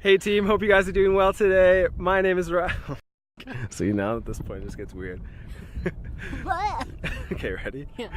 Hey team, hope you guys are doing well today. My name is Ryan. See, now at this point it just gets weird. What? Okay, ready? Yeah.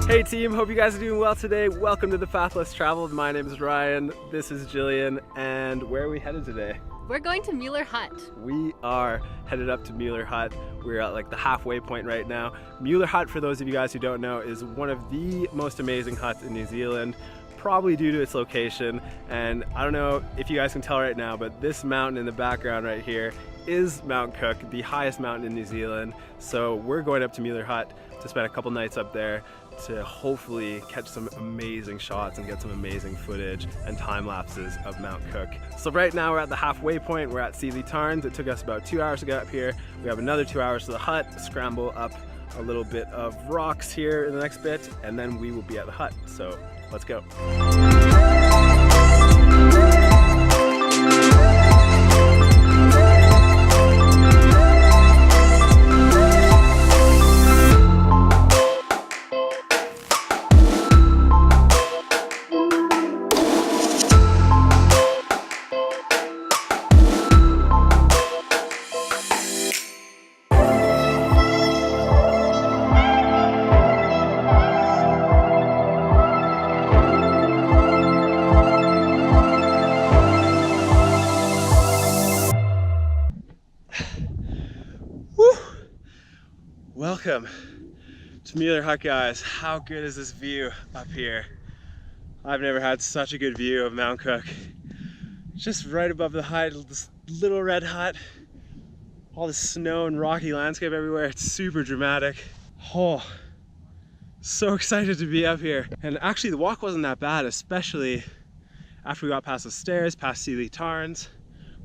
Hey team, hope you guys are doing well today. Welcome to the Path Less Traveled. My name is Ryan, this is Jillian, and where are we headed today? We're going to Mueller Hut. We are headed up to Mueller Hut. We're at like the halfway point right now. Mueller Hut, for those of you guys who don't know, is one of the most amazing huts in New Zealand, probably due to its location. And I don't know if you guys can tell right now, but this mountain in the background right here is Mount Cook, the highest mountain in New Zealand. So we're going up to Mueller Hut to spend a couple nights up there to hopefully catch some amazing shots and get some amazing footage and time lapses of Mount Cook. So right now we're at the halfway point. We're at Sealy Tarns. It took us about 2 hours to get up here. We have another 2 hours to the hut, scramble up a little bit of rocks here in the next bit, and then we will be at the hut. So let's go. Welcome to Mueller Hut, guys. How good is this view up here? I've never had such a good view of Mount Cook. Just right above the hut, this little red hut. All the snow and rocky landscape everywhere. It's super dramatic. Oh, so excited to be up here. And actually the walk wasn't that bad, especially after we got past the stairs, past Sealy Tarns,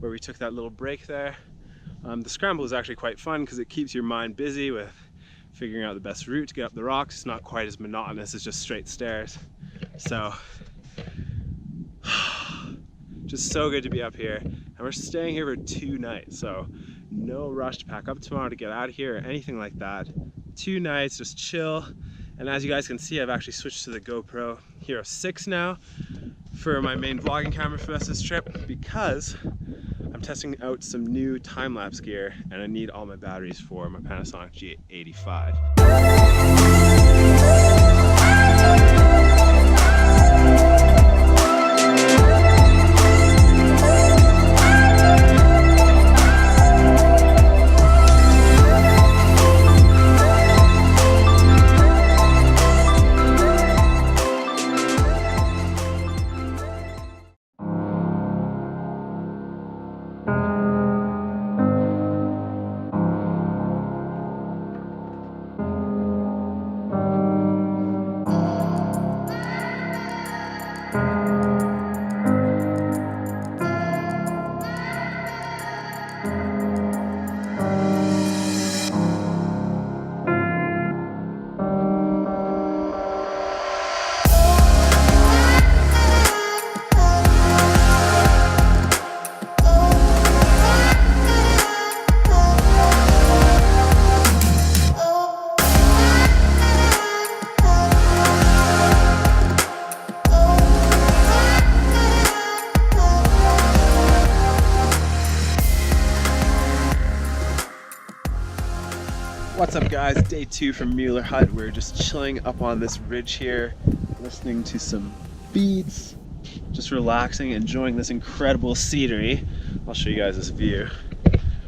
where we took that little break there. The scramble is actually quite fun because it keeps your mind busy with figuring out the best route to get up the rocks. It's not quite as monotonous as just straight stairs. So, just so good to be up here. And we're staying here for 2 nights, so no rush to pack up tomorrow to get out of here or anything like that. 2 nights, just chill. And as you guys can see, I've actually switched to the GoPro Hero 6 now for my main vlogging camera for this trip, because I'm testing out some new time-lapse gear and I need all my batteries for my Panasonic G85. What's up guys, day 2 from Mueller Hut. We're just chilling up on this ridge here, listening to some beats, just relaxing, enjoying this incredible scenery. I'll show you guys this view.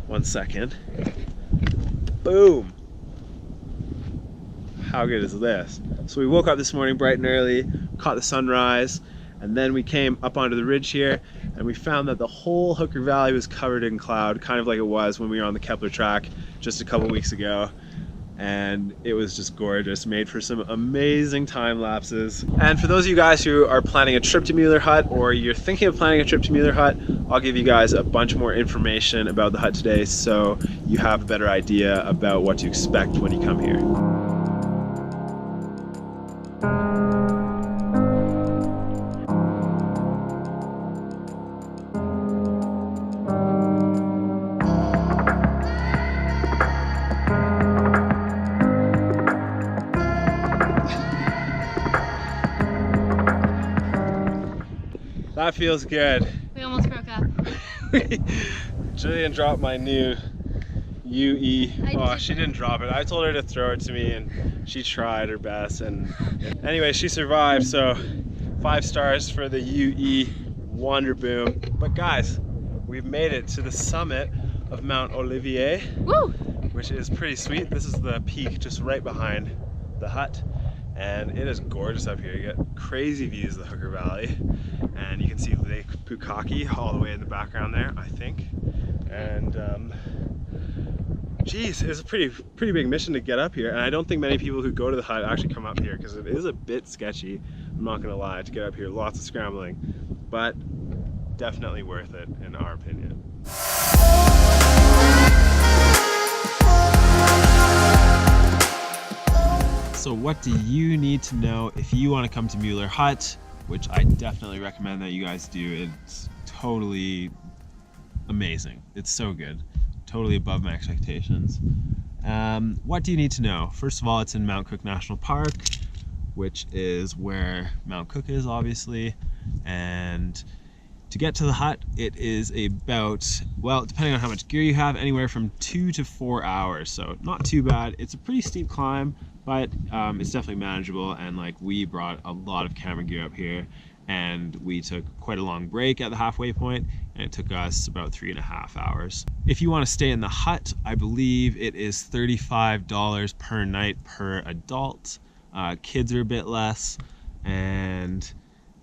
1 second. Boom! How good is this? So we woke up this morning bright and early, caught the sunrise, and then we came up onto the ridge here and we found that the whole Hooker Valley was covered in cloud, kind of like it was when we were on the Kepler track just a couple weeks ago. and it was just gorgeous, made for some amazing time lapses. And for those of you guys who are planning a trip to Mueller Hut, or you're thinking of planning a trip to Mueller Hut, I'll give you guys a bunch more information about the hut today so you have a better idea about what to expect when you come here. That feels good. We almost broke up. Julian dropped my new UE. Oh, she didn't drop it. I told her to throw it to me and she tried her best. And anyway, she survived. So 5 stars for the UE Wonder Boom. But guys, we've made it to the summit of Mount Olivier. Woo! Which is pretty sweet. This is the peak just right behind the hut. And it is gorgeous up here. You get crazy views of the Hooker Valley. And you can see Lake Pukaki all the way in the background there, I think. And geez, it's a pretty big mission to get up here. And I don't think many people who go to the hut actually come up here because it is a bit sketchy, I'm not gonna lie, to get up here. Lots of scrambling, but definitely worth it in our opinion. So what do you need to know if you want to come to Mueller Hut, which I definitely recommend that you guys do. It's totally amazing. It's so good. Totally above my expectations. What do you need to know? First of all, it's in Mount Cook National Park, which is where Mount Cook is, obviously. And to get to the hut, it is about, well, depending on how much gear you have, anywhere from 2 to 4 hours. So not too bad. It's a pretty steep climb, but it's definitely manageable. And like, we brought a lot of camera gear up here, and we took quite a long break at the halfway point, and it took us about 3.5 hours. If you want to stay in the hut, I believe it is $35 per night per adult. Kids are a bit less, and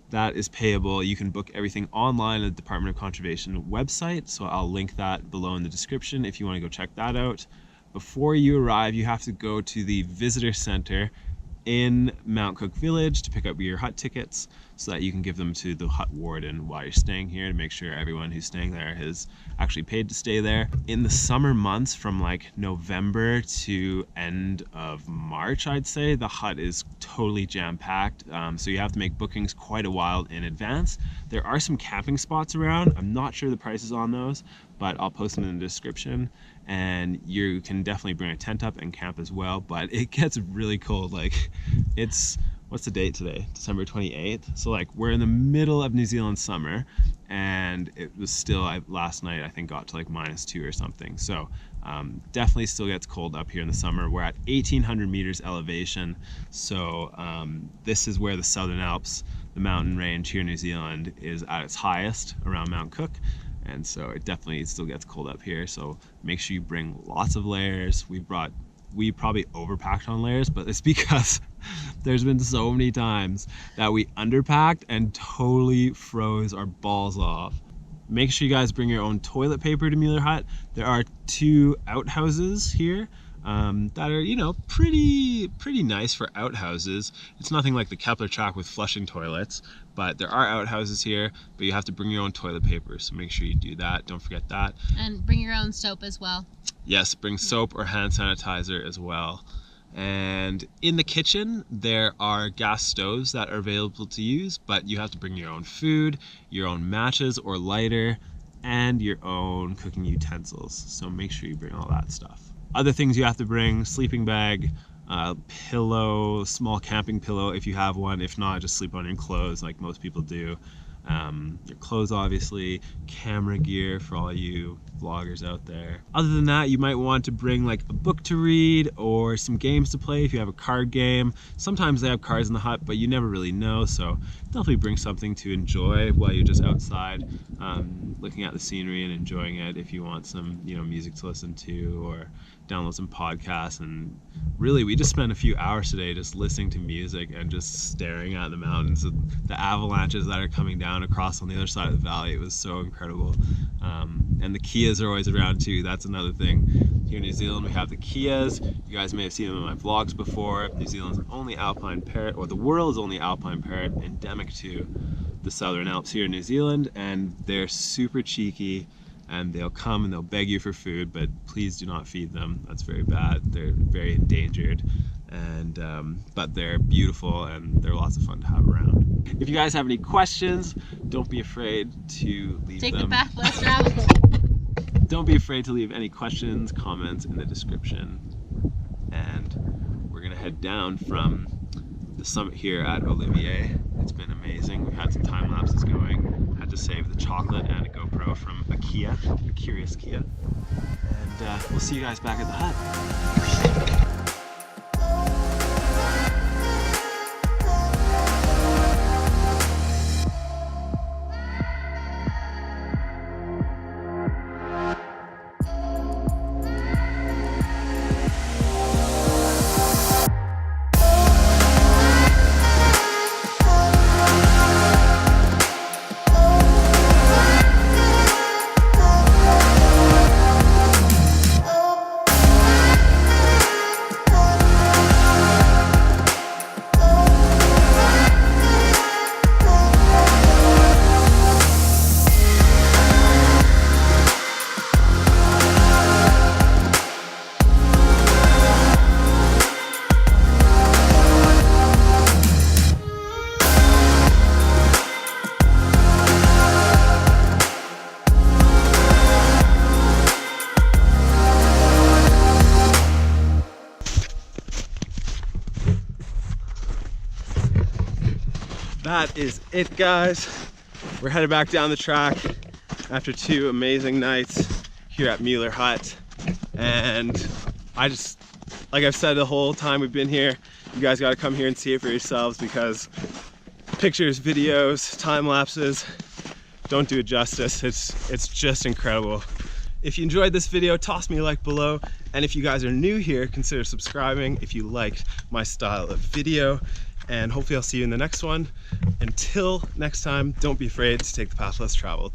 that is payable. You can book everything online at the Department of Conservation website, so I'll link that below in the description if you want to go check that out. Before you arrive, you have to go to the visitor center in Mount Cook Village to pick up your hut tickets so that you can give them to the hut warden while you're staying here, to make sure everyone who's staying there is actually paid to stay there. In the summer months, from like November to end of March, I'd say, the hut is totally jam-packed, so you have to make bookings quite a while in advance. There are some camping spots around. I'm not sure the prices on those, but I'll post them in the description, and you can definitely bring a tent up and camp as well. But it gets really cold. Like, it's, what's the date today? December 28th. So like, we're in the middle of New Zealand summer, and it was still, last night I think got to like -2 or something. So definitely still gets cold up here in the summer. We're at 1,800 meters elevation. So this is where the Southern Alps, the mountain range here in New Zealand, is at its highest, around Mount Cook. And so it definitely still gets cold up here. So make sure you bring lots of layers. We probably overpacked on layers, but it's because there's been so many times that we underpacked and totally froze our balls off. Make sure you guys bring your own toilet paper to Mueller Hut. There are 2 outhouses here that are, you know, pretty nice for outhouses. It's nothing like the Kepler track with flushing toilets, but there are outhouses here, but you have to bring your own toilet paper, so make sure you do that. Don't forget that. And bring your own soap as well. Yes, bring soap or hand sanitizer as well. And in the kitchen, there are gas stoves that are available to use, but you have to bring your own food, your own matches or lighter, and your own cooking utensils. So make sure you bring all that stuff. Other things you have to bring: sleeping bag, pillow, small camping pillow if you have one. If not, just sleep on your clothes like most people do. Your clothes, obviously, camera gear for all you vloggers out there. Other than that, you might want to bring like a book to read or some games to play if you have a card game. Sometimes they have cards in the hut, but you never really know, so definitely bring something to enjoy while you're just outside, looking at the scenery and enjoying it. If you want some, you know, music to listen to or download some podcasts. And really, we just spent a few hours today just listening to music and just staring at the mountains, the avalanches that are coming down across on the other side of the valley. It was so incredible. And the Kias are always around too. That's another thing. Here in New Zealand we have the Kias. You guys may have seen them in my vlogs before. New Zealand's only alpine parrot, or the world's only alpine parrot, endemic to the Southern Alps here in New Zealand, and they're super cheeky and they'll come and they'll beg you for food, but please do not feed them. That's very bad. They're very endangered, and but they're beautiful and they're lots of fun to have around. If you guys have any questions, don't be afraid to leave them. Take the path less traveled. Don't be afraid to leave any questions, comments in the description. And we're gonna head down from the summit here at Olivier. It's been amazing. We've had some time lapses going. Had to save the chocolate and a GoPro from a Kia, a curious Kia. And we'll see you guys back at the hut. That is it, guys. We're headed back down the track after 2 amazing nights here at Mueller Hut. And I just, like I've said the whole time we've been here, you guys gotta come here and see it for yourselves, because pictures, videos, time lapses don't do it justice. It's just incredible. If you enjoyed this video, toss me a like below. And if you guys are new here, consider subscribing if you liked my style of video. And hopefully I'll see you in the next one. Until next time, don't be afraid to take the path less traveled.